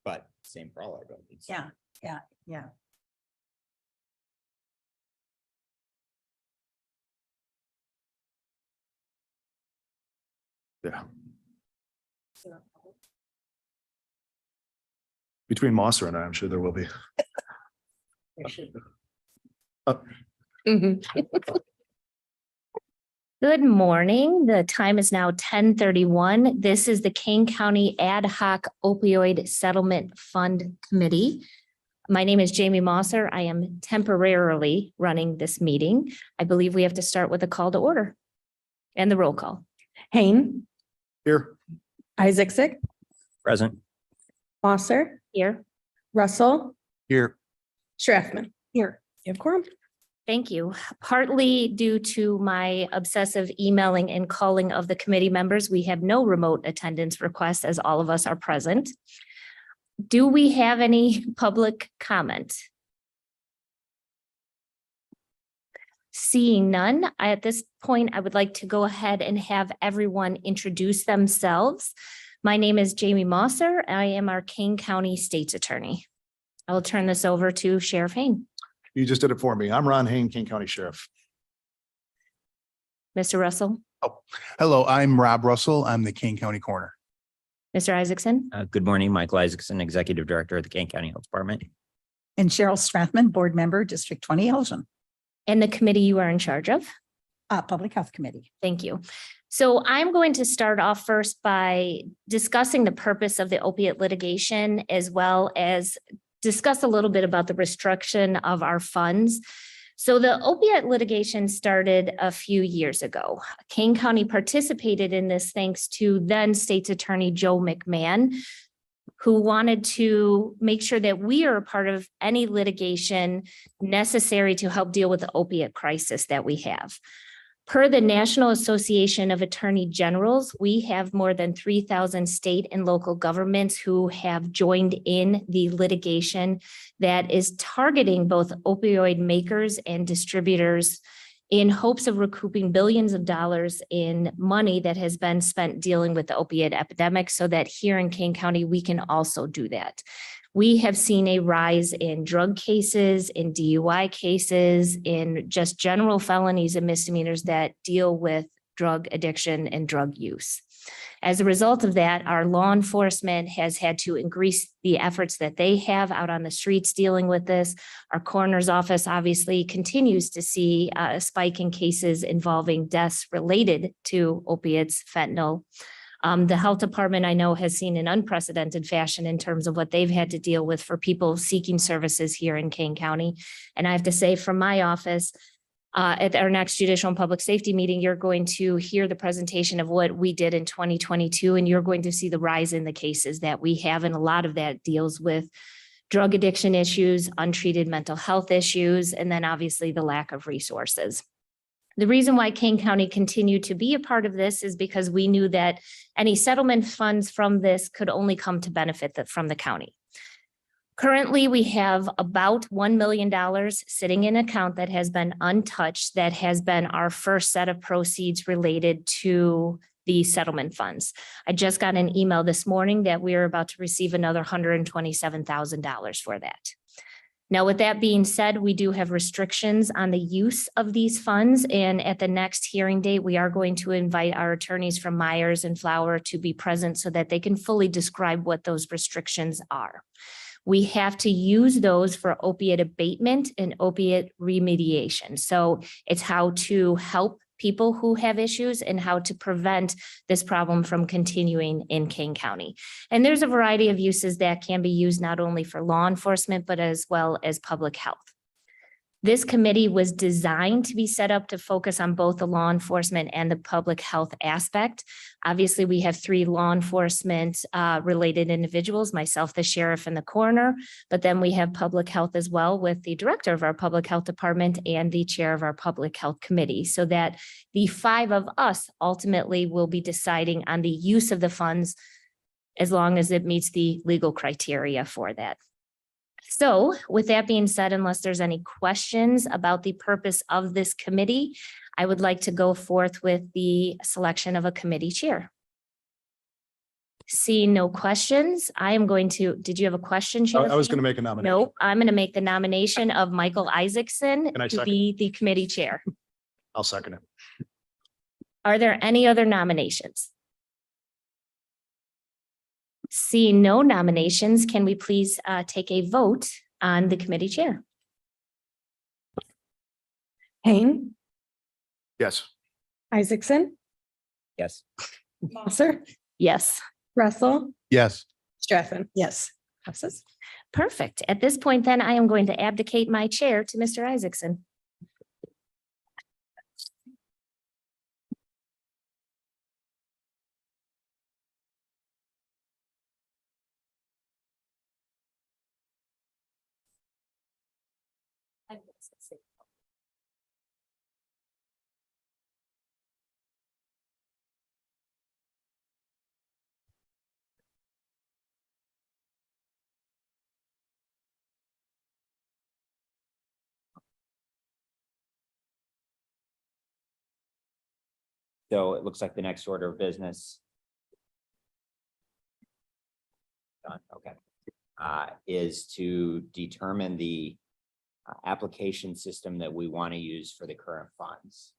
but same for all our buildings. Yeah. Yeah. Between Mosser and I'm sure there will be. Good morning. The time is now 10:31. This is the Kane County Ad Hoc Opioid Settlement Fund Committee. My name is Jamie Mosser. I am temporarily running this meeting. I believe we have to start with a call to order and the roll call. Hain, Here. Isaacson, Present. Mosser, Here. Russell, Here. Schraffman. Here. You have quorum? Thank you. Partly due to my obsessive emailing and calling of the committee members, we have no remote attendance requests as all of us are present. Do we have any public comment? Seeing none, at this point, I would like to go ahead and have everyone introduce themselves. My name is Jamie Mosser. I am our Kane County State's Attorney. I will turn this over to Sheriff Hain. You just did it for me. I'm Ron Hain, King County Sheriff. Mr. Russell, Hello, I'm Rob Russell. I'm the Kane County Coroner. Mr. Isaacson, Good morning, Michael Isaacson, Executive Director of the Kane County Health Department. And Cheryl Strathman, Board Member, District 20, Elgin, and the committee you are in charge of. Public Health Committee. Thank you. So I'm going to start off first by discussing the purpose of the opiate litigation, as well as discuss a little bit about the restriction of our funds. So the opiate litigation started a few years ago. Kane County participated in this thanks to then State's Attorney Joe McMahon, who wanted to make sure that we are a part of any litigation necessary to help deal with the opiate crisis that we have. Per the National Association of Attorney Generals, we have more than 3,000 state and local governments who have joined in the litigation that is targeting both opioid makers and distributors in hopes of recouping billions of dollars in money that has been spent dealing with the opiate epidemic, so that here in Kane County, we can also do that. We have seen a rise in drug cases, in DUI cases, in just general felonies and misdemeanors that deal with drug addiction and drug use. As a result of that, our law enforcement has had to increase the efforts that they have out on the streets dealing with this. Our coroner's office obviously continues to see a spike in cases involving deaths related to opiates, fentanyl. The health department, I know, has seen an unprecedented fashion in terms of what they've had to deal with for people seeking services here in Kane County. And I have to say, from my office, at our next judicial and public safety meeting, you're going to hear the presentation of what we did in 2022, and you're going to see the rise in the cases that we have. And a lot of that deals with drug addiction issues, untreated mental health issues, and then obviously the lack of resources. The reason why Kane County continued to be a part of this is because we knew that any settlement funds from this could only come to benefit from the county. Currently, we have about $1 million sitting in an account that has been untouched, that has been our first set of proceeds related to the settlement funds. I just got an email this morning that we are about to receive another $127,000 for that. Now, with that being said, we do have restrictions on the use of these funds. And at the next hearing date, we are going to invite our attorneys from Myers and Flower to be present so that they can fully describe what those restrictions are. We have to use those for opiate abatement and opiate remediation. So it's how to help people who have issues and how to prevent this problem from continuing in Kane County. And there's a variety of uses that can be used not only for law enforcement, but as well as public health. This committee was designed to be set up to focus on both the law enforcement and the public health aspect. Obviously, we have 3 law enforcement related individuals, myself, the sheriff, and the coroner, but then we have public health as well with the director of our public health department and the chair of our public health committee, so that the 5 of us ultimately will be deciding on the use of the funds as long as it meets the legal criteria for that. So with that being said, unless there's any questions about the purpose of this committee, I would like to go forth with the selection of a committee chair. Seeing no questions, I am going to, did you have a question, I Sheriff? was going to make a nomination. Nope, I'm going to make the nomination of Michael Isaacson Can I to second? be the committee chair. I'll second it. Are there any other nominations? Seeing no nominations, can we please take a vote on the committee chair? Payne, Yes. Isaacson, Yes. Mosser, Yes. Russell, Yes. Strathman. Yes. Passes. Perfect. At this point, then I am going to abdicate my chair to Mr. Isaacson. So it looks like the next order of business. Done, okay. Is to determine the application system that we want to use for the current funds.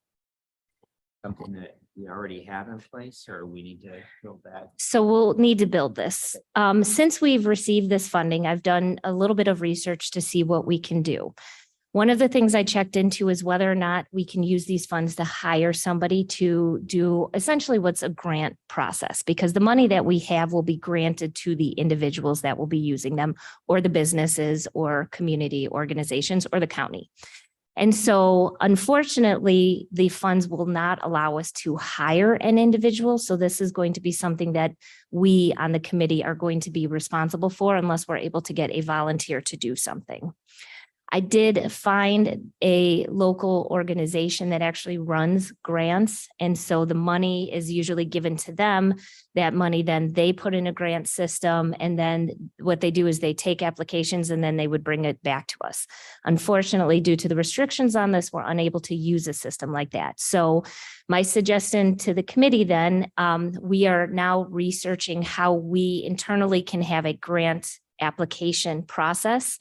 Something that we already have in place, or we need to build that? So we'll need to build this. Since we've received this funding, I've done a little bit of research to see what we can do. One of the things I checked into is whether or not we can use these funds to hire somebody to do essentially what's a grant process, because the money that we have will be granted to the individuals that will be using them, or the businesses or community organizations or the county. And so unfortunately, the funds will not allow us to hire an individual. So this is going to be something that we on the committee are going to be responsible for unless we're able to get a volunteer to do something. I did find a local organization that actually runs grants. And so the money is usually given to them. That money, then they put in a grant system. And then what they do is they take applications and then they would bring it back to us. Unfortunately, due to the restrictions on this, we're unable to use a system like that. So my suggestion to the committee then, we are now researching how we internally can have a grant application process.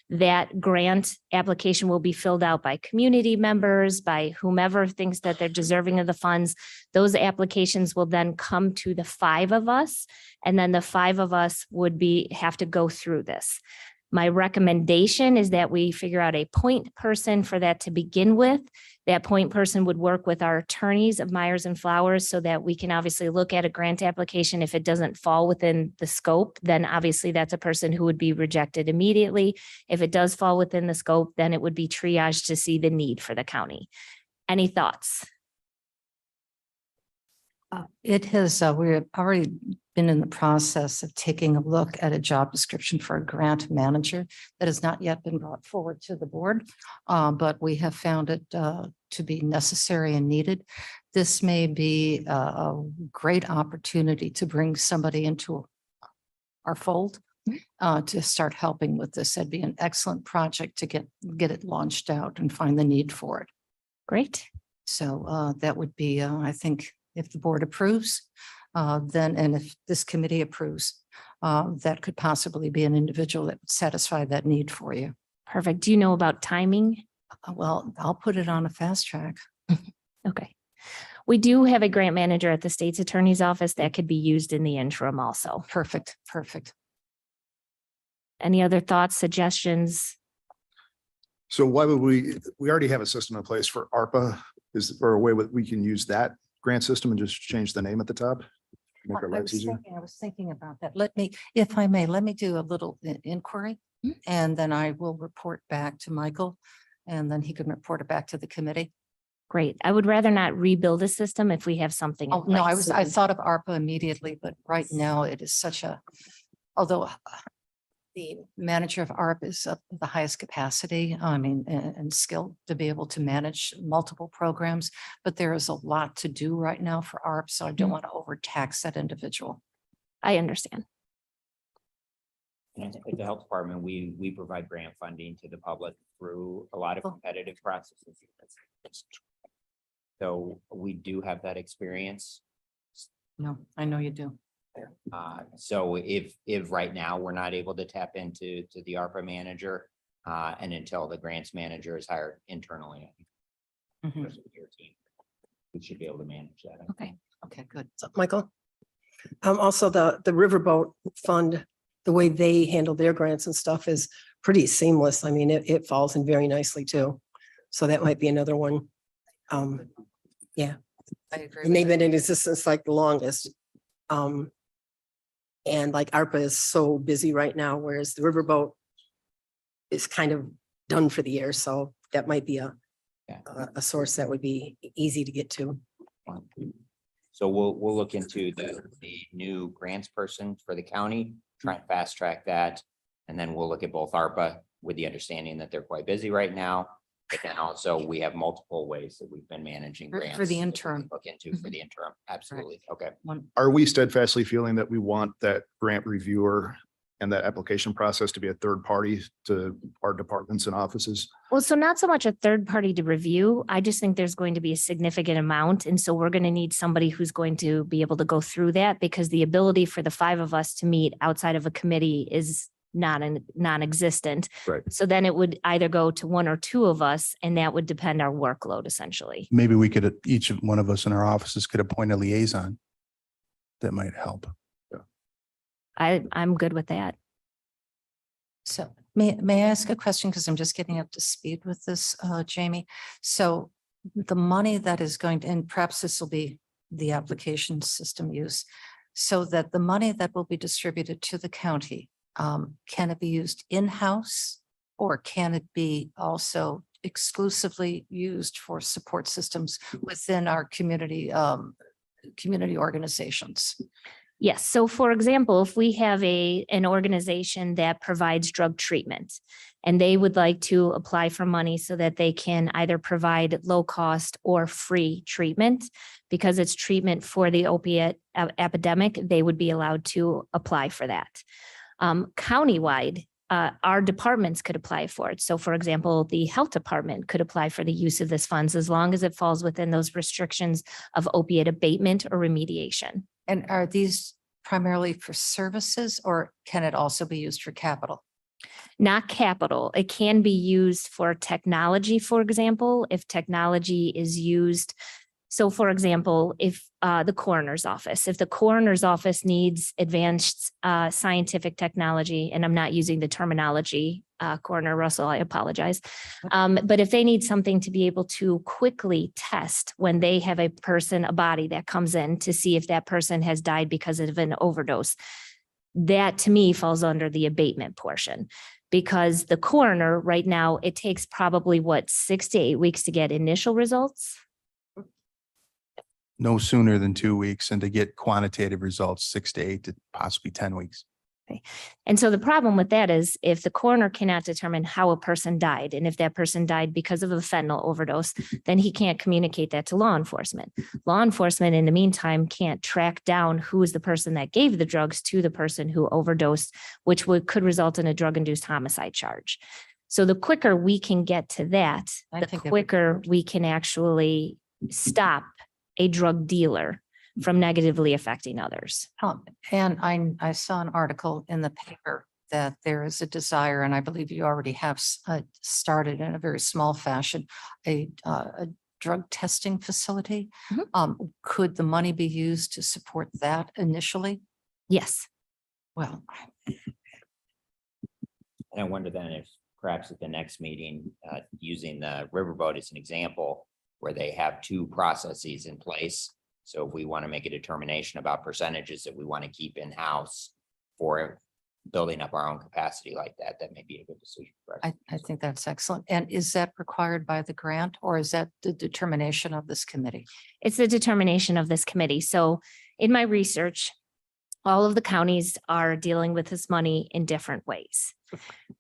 That grant application will be filled out by community members, by whomever thinks that they're deserving of the funds. Those applications will then come to the 5 of us, and then the 5 of us would have to go through this. My recommendation is that we figure out a point person for that to begin with. That point person would work with our attorneys of Myers and Flowers so that we can obviously look at a grant application. If it doesn't fall within the scope, then obviously that's a person who would be rejected immediately. If it does fall within the scope, then it would be triaged to see the need for the county. Any thoughts? It has, we've already been in the process of taking a look at a job description for a grant manager that has not yet been brought forward to the board, but we have found it to be necessary and needed. This may be a great opportunity to bring somebody into our fold to start helping with this. That'd be an excellent project to get it launched out and find the need for it. Great. So that would be, I think, if the board approves, then, and if this committee approves, that could possibly be an individual that would satisfy that need for you. Perfect. Do you know about timing? Well, I'll put it on a fast track. Okay. We do have a grant manager at the state's attorney's office that could be used in the interim also. Perfect, perfect. Any other thoughts, suggestions? So why would we already have a system in place for ARPA. Is there a way that we can use that grant system and just change the name at the top? Make our lives easier. I was thinking about that. Let me, if I may, let me do a little inquiry and then I will report back to Michael and then he can report it back to the committee. Great. I would rather not rebuild a system if we have something. in Oh, no, place. I thought of ARPA immediately, but right now it is such a, although the manager of ARP is of the highest capacity, I mean, and skill to be able to manage multiple programs, but there is a lot to do right now for ARP, so I don't want to overtax that individual. I understand. And I think with the health department, we provide grant funding to the public through a lot of competitive processes. So we do have that experience. No, I know you do. So if right now we're not able to tap into the ARPA manager, and until the grants manager is hired internally, Mhm. with your team, we should be able to manage that. Okay, okay, good. Michael. Also, the Riverboat Fund, the way they handle their grants and stuff is pretty seamless. I mean, it falls in very nicely too. So that might be another one. Yeah, I agree. and they've been in existence like the longest. And like ARPA is so busy right now, whereas the Riverboat is kind of done for the year. So that might be Yeah. a source that would be easy to get to. So we'll look into the new grants person for the county, try and fast track that. And then we'll look at both ARPA with the understanding that they're quite busy right now. But then also we have multiple ways that we've been managing For grants. the that we can interim. Look into for the interim. Absolutely. Okay. Are we steadfastly feeling that we want that grant reviewer and that application process to be a third party to our departments and offices? Well, so not so much a third party to review. I just think there's going to be a significant amount. And so we're going to need somebody who's going to be able to go through that, because the ability for the 5 of us to meet outside of a committee is non-existent. Right. So then it would either go to 1 or 2 of us, and that would depend our workload essentially. Maybe we could, each one of us in our offices could appoint a liaison. That might help. I'm good with that. So may I ask a question? Because I'm just getting up to speed with this, Jamie. So the money that is going to, and perhaps this will be the application system use, so that the money that will be distributed to the county, can it be used in-house? Or can it be also exclusively used for support systems within our community organizations? Yes. So for example, if we have an organization that provides drug treatment and they would like to apply for money so that they can either provide low cost or free treatment, because it's treatment for the opiate epidemic, they would be allowed to apply for that. Countywide, our departments could apply for it. So for example, the health department could apply for the use of this funds as long as it falls within those restrictions of opiate abatement or remediation. And are these primarily for services, or can it also be used for capital? Not capital. It can be used for technology, for example, if technology is used. So for example, if the coroner's office needs advanced scientific technology, and I'm not using the terminology, Coroner Russell, I apologize. But if they need something to be able to quickly test when they have a body that comes in to see if that person has died because of an overdose, that to me falls under the abatement portion. Because the coroner right now, it takes probably 6 to 8 weeks to get initial results. No sooner than 2 weeks, and to get quantitative results, 6 to 8 to possibly 10 weeks. And so the problem with that is if the coroner cannot determine how a person died, and if that person died because of a fentanyl overdose, then he can't communicate that to law enforcement. Law enforcement in the meantime can't track down who is the person that gave the drugs to the person who overdosed, which could result in a drug-induced homicide charge. So the quicker we can get to that, I the think it would- quicker we can actually stop a drug dealer from negatively affecting others. And I saw an article in the paper that there is a desire, and I believe you already have started in a very small fashion, a drug testing facility. Could the money be used to support that initially? Yes. Well, And I wonder then if perhaps at the next meeting, using the riverboat as an example, where they have 2 processes in place. So if we want to make a determination about percentages that we want to keep in-house for building up our own capacity like that, that may be a good decision for us. I think that's excellent. And is that required by the grant, or is that the determination of this committee? It's the determination of this committee. So in my research, all of the counties are dealing with this money in different ways.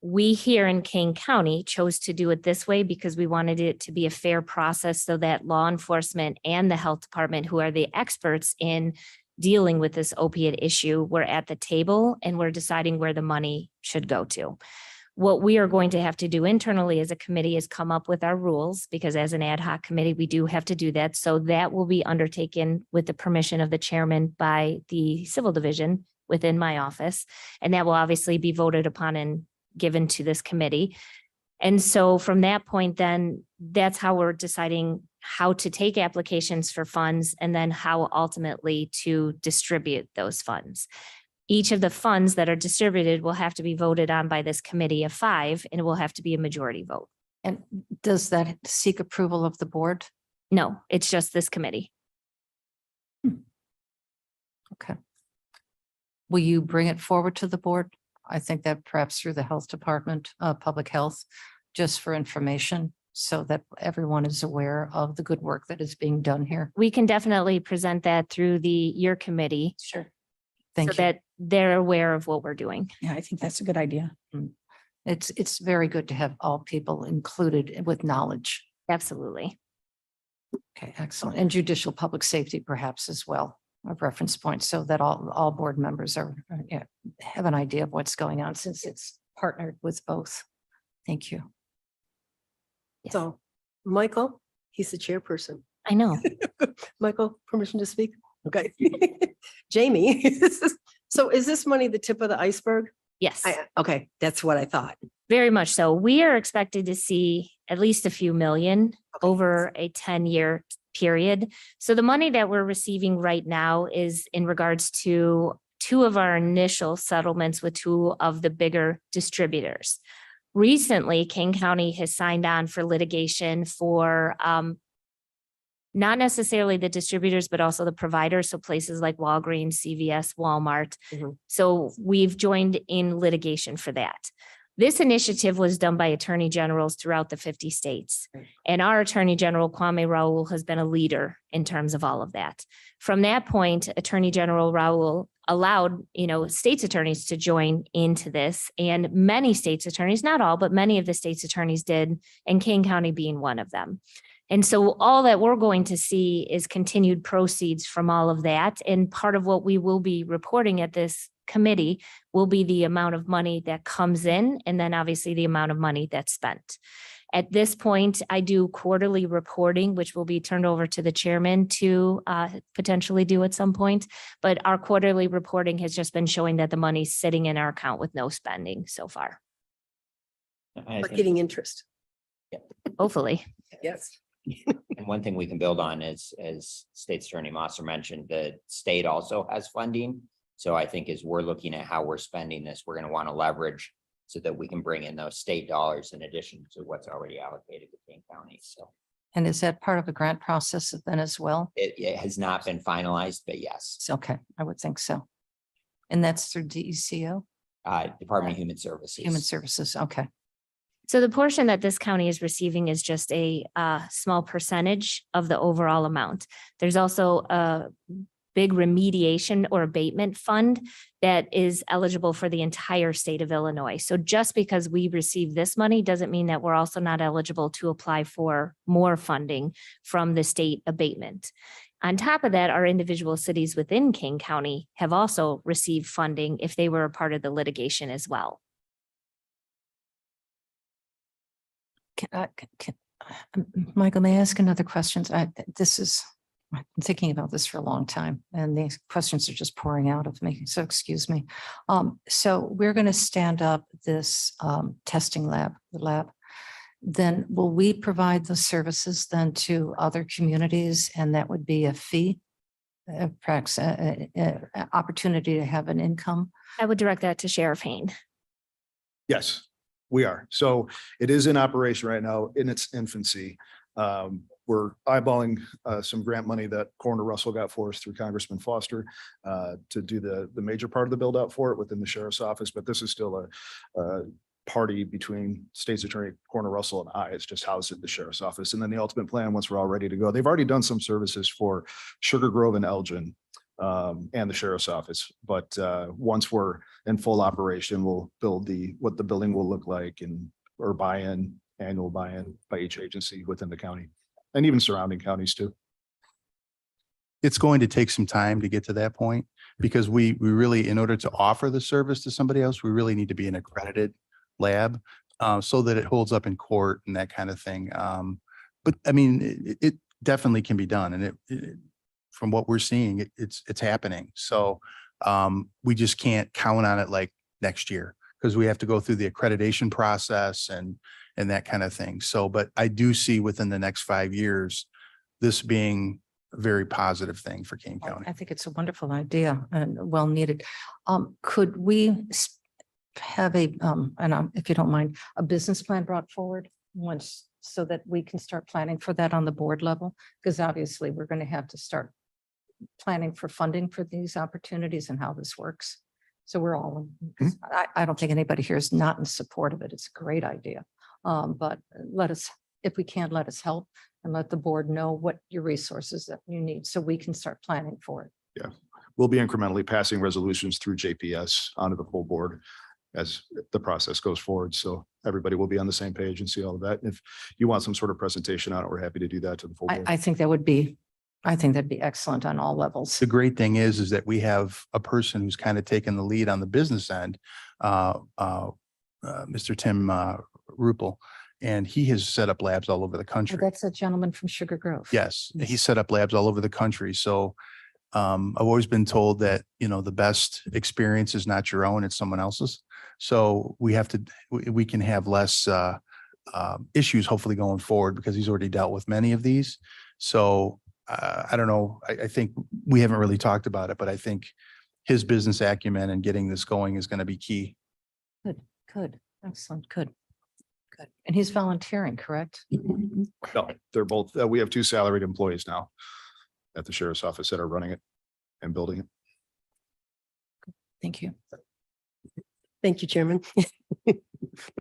We here in Kane County chose to do it this way because we wanted it to be a fair process so that law enforcement and the health department, who are the experts in dealing with this opiate issue, were at the table and we're deciding where the money should go to. What we are going to have to do internally as a committee is come up with our rules, because as an ad hoc committee, we do have to do that. So that will be undertaken with the permission of the chairman by the civil division within my office. And that will obviously be voted upon and given to this committee. And so from that point, then that's how we're deciding how to take applications for funds and then how ultimately to distribute those funds. Each of the funds that are distributed will have to be voted on by this committee of 5, and it will have to be a majority vote. And does that seek approval of the board? No, it's just this committee. Okay. Will you bring it forward to the board? I think that perhaps through the health department, public health, just for information, so that everyone is aware of the good work that is being done here. We can definitely present that through your committee. Sure. So Thank you. that they're aware of what we're doing. Yeah, I think that's a good idea. It's very good to have all people included with knowledge. Absolutely. Okay, excellent. And judicial public safety perhaps as well, a reference point, so that all board members are, yeah, have an idea of what's going on, since it's partnered with both. Thank you. Yes. So, Michael, he's the chairperson. I know. Michael, permission to speak? Okay. Jamie, so is this money the tip of the iceberg? Yes. Okay, that's what I thought. Very much so. We are expected to see at least a few million over a 10-year period. So the money that we're receiving right now is in regards to 2 of our initial settlements with 2 of the bigger distributors. Recently, King County has signed on for litigation for not necessarily the distributors, but also the providers. So places like Walgreens, CVS, Walmart. Mhm. So we've joined in litigation for that. This initiative was done by attorney generals throughout the 50 states. Right. And our attorney general, Kwame Raoul, has been a leader in terms of all of that. From that point, Attorney General Raoul allowed, states attorneys to join into this, and many states attorneys, not all, but many of the states attorneys did, and King County being one of them. And so all that we're going to see is continued proceeds from all of that. And part of what we will be reporting at this committee will be the amount of money that comes in, and then obviously the amount of money that's spent. At this point, I do quarterly reporting, which will be turned over to the chairman to potentially do at some point. But our quarterly reporting has just been showing that the money's sitting in our account with no spending so far. I But think- getting interest. Hopefully. Yes. And one thing we can build on is, as State's Attorney Mosser mentioned, the state also has funding. So I think as we're looking at how we're spending this, we're going to want to leverage so that we can bring in those state dollars in addition to what's already allocated to King County. So And is that part of the grant process then as well? it has not been finalized, but yes, It's okay, I would think so. And that's through DECO, Department of Human Services. Human Services, okay. So the portion that this county is receiving is just a small percentage of the overall amount. There's also a big remediation or abatement fund that is eligible for the entire state of Illinois. So just because we receive this money doesn't mean that we're also not eligible to apply for more funding from the state abatement. On top of that, our individual cities within King County have also received funding if they were a part of the litigation as well. Michael, may I ask another question? I've been thinking about this for a long time, and these questions are just pouring out of me, so excuse me. So we're going to stand up this testing lab, then will we provide the services then to other communities, and that would be a fee? Perhaps an opportunity to have an income? I would direct that to Sheriff Hain. Yes, we are. So it is in operation right now in its infancy. We're eyeballing some grant money that Coroner Russell got for us through Congressman Foster to do the major part of the build out for it within the sheriff's office. But this is still a party between State's Attorney Coroner Russell and I. It's just housed at the sheriff's office. And then the ultimate plan, once we're all ready to go, they've already done some services for Sugar Grove and Elgin and the sheriff's office. But once we're in full operation, we'll build what the building will look like or annual buy-in by each agency within the county and even surrounding counties too. It's going to take some time to get to that point because we really, in order to offer the service to somebody else, we really need to be an accredited lab, so that it holds up in court and that kind of thing. But I mean, it definitely can be done, and from what we're seeing, it's happening. So we just can't count on it like next year, because we have to go through the accreditation process and that kind of thing. So, but I do see within the next 5 years, this being a very positive thing for Kane County. I think it's a wonderful idea and well needed. Could we have if you don't mind, a business plan brought forward once so that we can start planning for that on the board level? Because obviously we're going to have to start planning for funding for these opportunities and how this works. So we're all, I don't think anybody here is not in support of it. It's a great idea. But let us, if we can, let us help and let the board know what your resources that you need so we can start planning for it. Yeah, we'll be incrementally passing resolutions through JPS onto the full board as the process goes forward. So everybody will be on the same page and see all of that. If you want some sort of presentation on it, we're happy to do that to the full board. I think that'd be excellent on all levels. The great thing is that we have a person who's kind of taken the lead on the business end, Mr. Tim Rupel, and he has set up labs all over the country. That's a gentleman from Sugar Grove. Yes, he set up labs all over the country. So I've always been told that, the best experience is not your own, it's someone else's. So we can have less issues hopefully going forward because he's already dealt with many of these. So I don't know. I think we haven't really talked about it, but I think his business acumen and getting this going is going to be key. Good, excellent, good. And he's volunteering, correct? No, they're both, we have 2 salaried employees now at the sheriff's office that are running it and building it. Thank you. Thank you, Chairman.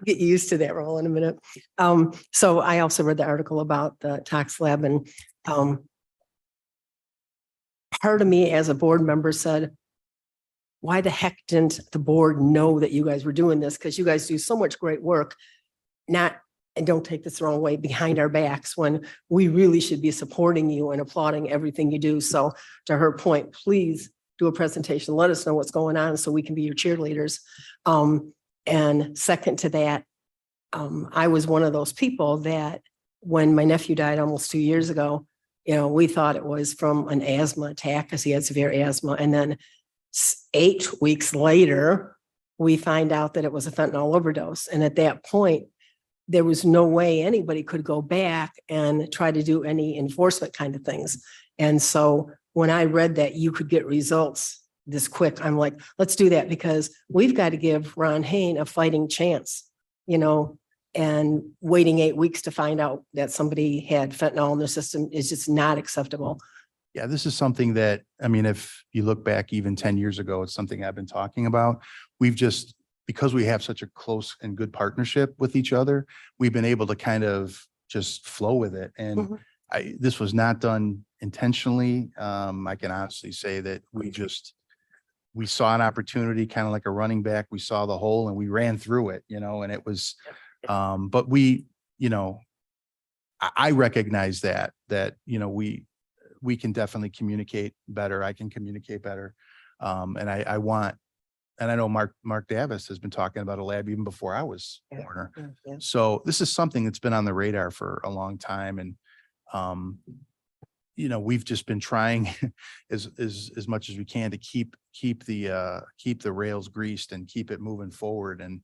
Get used to that role in a minute. So I also read the article about the tax lab, and part of me as a board member said, why the heck didn't the board know that you guys were doing this? Because you guys do so much great work, and don't take this the wrong way, behind our backs, when we really should be supporting you and applauding everything you do. So to her point, please do a presentation, let us know what's going on so we can be your cheerleaders. And second to that, I was one of those people that when my nephew died almost 2 years ago, we thought it was from an asthma attack because he had severe asthma. And then 8 weeks later, we find out that it was a fentanyl overdose. And at that point, there was no way anybody could go back and try to do any enforcement kind of things. And so when I read that you could get results this quick, I'm like, let's do that, because we've got to give Ron Hain a fighting chance, and waiting 8 weeks to find out that somebody had fentanyl in their system is just not acceptable. Yeah, this is something that, if you look back even 10 years ago, it's something I've been talking about. Because we have such a close and good partnership with each other, we've been able to kind of just flow with it. And this was not done intentionally. I can honestly say that we saw an opportunity, kind of like a running back. We saw the hole and we ran through it, and it was, but I recognize that, we can definitely communicate better. I can communicate better. And I know Mark Davis has been talking about a lab even before I was coroner. Yeah. So this is something that's been on the radar for a long time. And, we've just been trying as much as we can to keep the rails greased and keep it moving forward. And,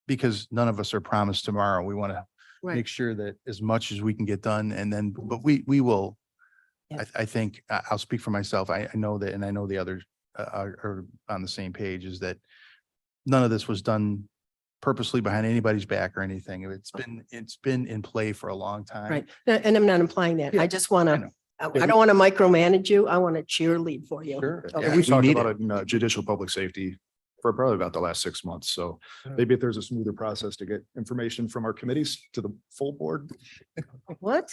because none of us are promised tomorrow, we want to make sure that as much as we can get done, and then, but we will, I think I'll speak for myself. I know that, and I know the others are on the same page, is that none of this was done purposely behind anybody's back or anything. It's been in play for a long time. Right. And I'm not implying that. I just want I to, know. I don't want to micromanage you. I want to cheerlead for you. Sure. Okay. And Yeah, we've talked need about it. it in judicial public safety for probably about the last 6 months. So maybe if there's a smoother process to get information from our committees to the full board. What?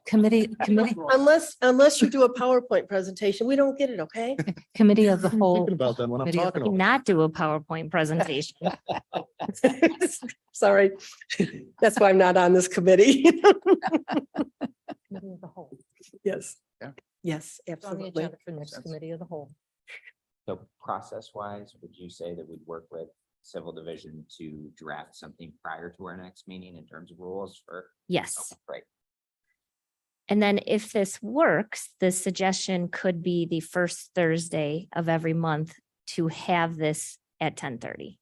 Committee Unless you do a PowerPoint presentation, we don't get it, okay? committee of the whole. Thinking about that when I'm Committee of talking. about it. Not do a PowerPoint presentation. Sorry. That's why I'm not on this committee. Committee of the whole. Yes. Yeah. Yes, It's on the absolutely. agenda for next committee of the whole. So process wise, would you say that we'd work with civil division to draft something prior to our next meeting in terms of rules for? Yes. Right. And then if this works, the suggestion could be the first Thursday of every month to have this at 10:30.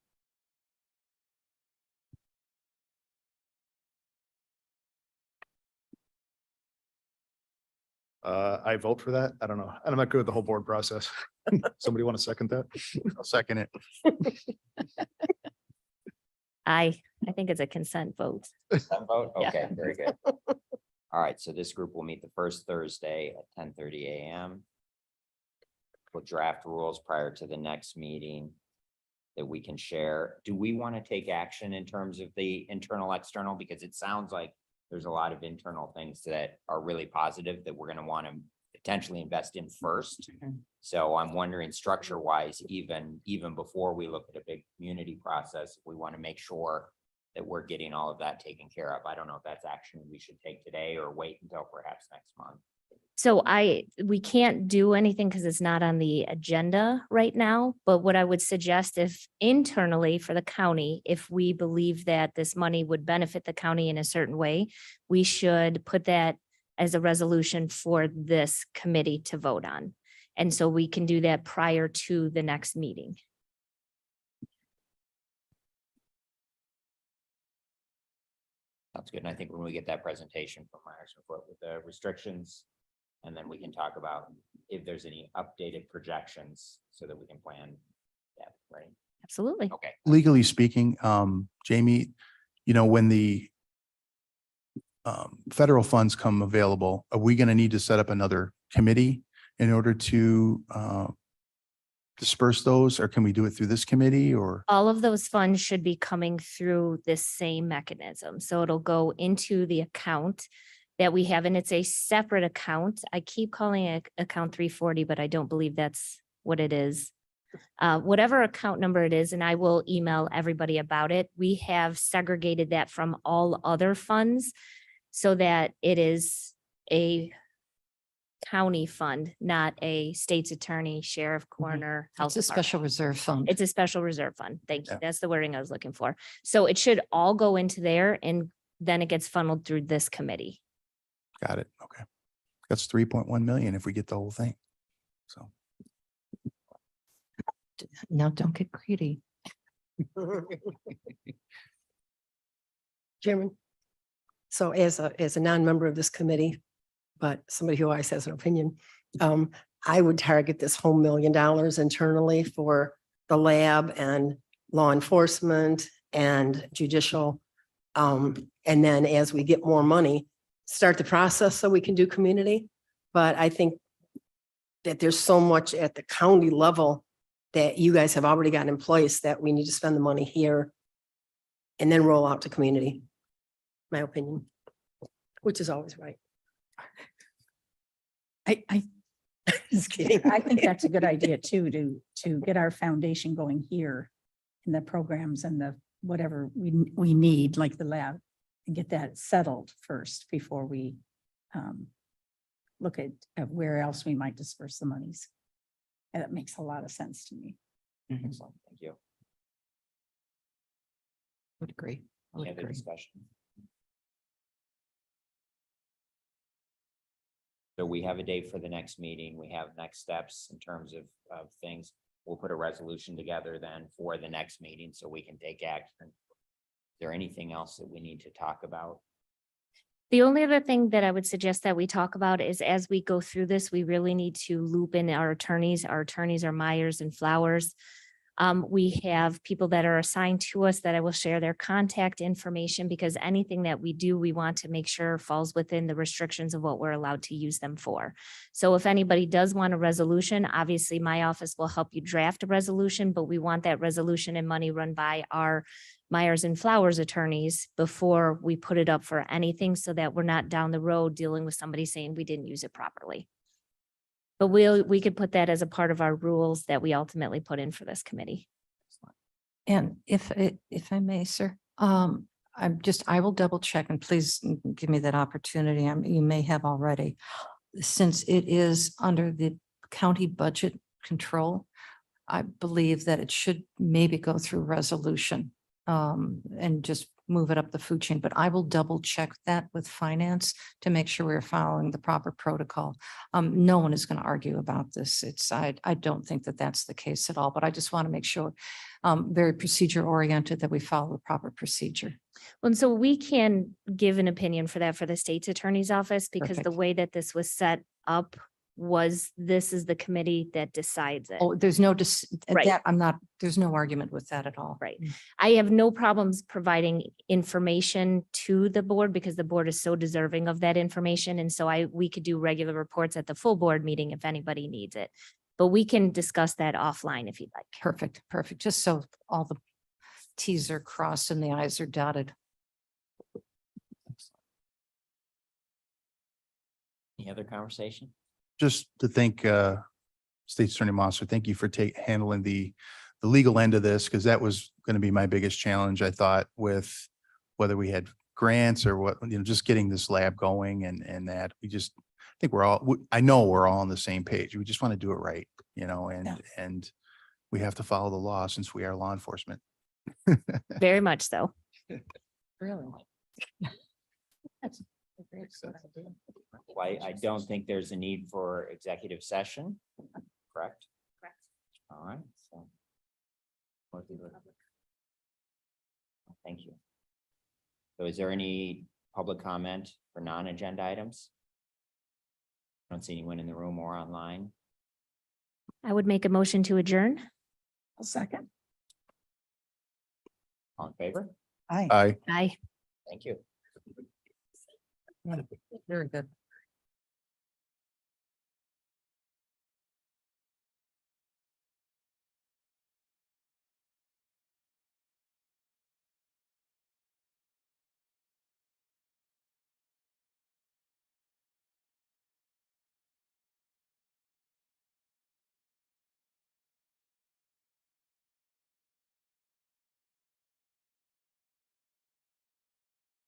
I vote for that. I don't know. I'm not good with the whole board process. Somebody want to second that? I'll second it. I think it's a consent vote. That vote? Yeah. Okay, very good. All right, so this group will meet the first Thursday at 10:30 a.m. We'll draft rules prior to the next meeting that we can share. Do we want to take action in terms of the internal, external? Because it sounds like there's a lot of internal things that are really positive that we're going to want to potentially invest in first. So I'm wondering structure wise, even before we look at a big community process, we want to make sure that we're getting all of that taken care of. I don't know if that's action we should take today or wait until perhaps next month. So we can't do anything because it's not on the agenda right now. But what I would suggest, if internally for the county, if we believe that this money would benefit the county in a certain way, we should put that as a resolution for this committee to vote on. And so we can do that prior to the next meeting. Sounds good. And I think when we get that presentation from Myers with the restrictions, and then we can talk about if there's any updated projections so that we can plan. Yeah, right. Absolutely. Okay. Legally speaking, Jamie, when the federal funds come available, are we going to need to set up another committee in order to disperse those, or can we do it through this committee or? All of those funds should be coming through this same mechanism. So it'll go into the account that we have, and it's a separate account. I keep calling it account 340, but I don't believe that's what it is. Whatever account number it is, and I will email everybody about it. We have segregated that from all other funds so that it is a county fund, not a state's attorney, sheriff, coroner, health It's a department. special reserve fund. It's a special reserve fund. Thank you. Yeah. That's the wording I was looking for. So it should all go into there and then it gets funneled through this committee. Got it. Okay. That's 3.1 million if we get the whole thing. So. Now, don't get greedy. Chairman. So as a non-member of this committee, but somebody who always has an opinion, I would target this whole $1 million internally for the lab and law enforcement and judicial. And then as we get more money, start the process so we can do community. But I think that there's so much at the county level that you guys have already got in place that we need to spend the money here and then roll out to community. My opinion, which is always right. I Just kidding. I think that's a good idea too, to get our foundation going here in the programs and the whatever we need, like the lab, and get that settled first before we look at where else we might disperse the monies. And that makes a lot of sense to me. Excellent. Thank you. Would agree. I Any would other agree. discussion? So we have a date for the next meeting. We have next steps in terms of things. We'll put a resolution together then for the next meeting so we can take action. Is there anything else that we need to talk about? The only other thing that I would suggest that we talk about is as we go through this, we really need to loop in our attorneys. Our attorneys are Myers and Flowers. We have people that are assigned to us that I will share their contact information because anything that we do, we want to make sure falls within the restrictions of what we're allowed to use them for. So if anybody does want a resolution, obviously my office will help you draft a resolution, but we want that resolution and money run by our Myers and Flowers attorneys before we put it up for anything so that we're not down the road dealing with somebody saying we didn't use it properly. But we could put that as a part of our rules that we ultimately put in for this committee. And if I may, sir, I will double check and please give me that opportunity. You may have already. Since it is under the county budget control, I believe that it should maybe go through resolution and just move it up the food chain, but I will double check that with finance to make sure we're following the proper protocol. No one is going to argue about this. I don't think that that's the case at all, but I just want to make sure very procedure oriented that we follow the proper procedure. And so we can give an opinion for that for the state's attorney's office because the Perfect. way that this was set up was this is the committee that decides it. Oh, there's no, Right. that there's no argument with that at all. Right. I have no problems providing information to the board because the board is so deserving of that information. And so we could do regular reports at the full board meeting if anybody needs it. But we can discuss that offline if you'd like. Perfect, perfect. Just so all the Ts are crossed and the Is are dotted. Any other conversation? Just to thank State Attorney Monster, thank you for handling the legal end of this, because that was going to be my biggest challenge, I thought, with whether we had grants or what, just getting this lab going and that I think I know we're all on the same page. We just want to do it right, and we have to follow the law since we are law enforcement. Very much so. Really? Why, I don't think there's a need for executive session, correct? Correct. All right, so. Thank you. So is there any public comment for non-agenda items? I don't see anyone in the room or online. I would make a motion to adjourn. I'll second. All in favor? Aye. Aye. Aye. Thank you. Very good.